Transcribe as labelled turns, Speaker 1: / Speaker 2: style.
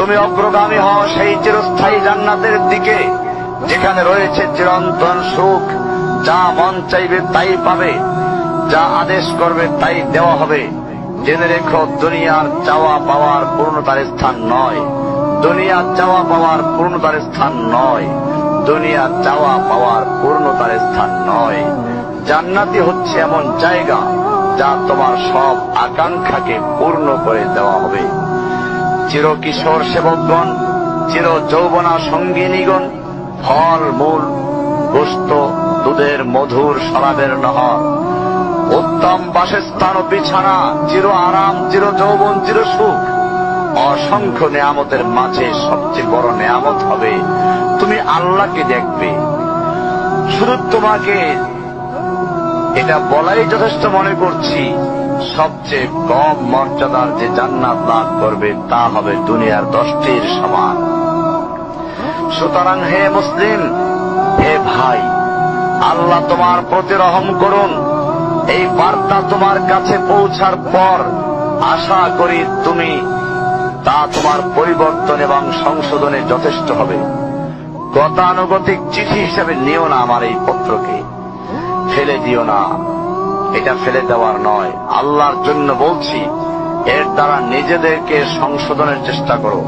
Speaker 1: তুমি অগ্রগামী হও সেই চিরস্থায়ী জান্নাতের দিকে, যেখানে রয়েছে চিরন্তন সুখ। যা মন চাইবে তাই পাবে, যা আদেশ করবে তাই দেওয়া হবে। জেনে রেখো, দুনিয়ার চাওয়া পাওয়ার পূর্ণতার স্থান নয়, দুনিয়ার চাওয়া পাওয়ার পূর্ণতার স্থান নয়, দুনিয়ার চাওয়া পাওয়ার পূর্ণতার স্থান নয়। জান্নাতি হচ্ছে এমন জায়গা যা তোমার সব আকাঙ্ক্ষাকে পূর্ণ করে দেওয়া হবে। চির কিশোর সেবকগণ, চির যৌবনা সঙ্গিনীগণ, ফল মূল, গোশত, দুধের মধুর শরাবের নহর, উত্তম বাসস্থান ও বিছানা, চির আরাম, চির যৌবন, চির সুখ, অসংখ্য নেয়ামতের মাঝে সবচেয়ে বড় নেয়ামত হবে তুমি আল্লাহকে দেখবে। শুধু তোমাকে এটা বলাই যথেষ্ট মনে করছি, সবচেয়ে কম মর্যাদার যে জান্নাত লাভ করবে তা হবে দুনিয়ার 10টির সমান। সুতরাং হে মুসলিম, হে ভাই, আল্লাহ তোমার প্রতি রহম করুন। এই বার্তা তোমার কাছে পৌঁছার পর আশা করি তুমি তা তোমার পরিবর্তন এবং সংশোধনে যথেষ্ট হবে। গতানুগতিক চিঠি হিসেবে নিও না আমার এই পত্রকে, ফেলে দিও না। এটা ফেলে দেওয়ার নয়, আল্লাহর জন্য বলছি। এর দ্বারা নিজেদেরকে সংশোধনের চেষ্টা করো।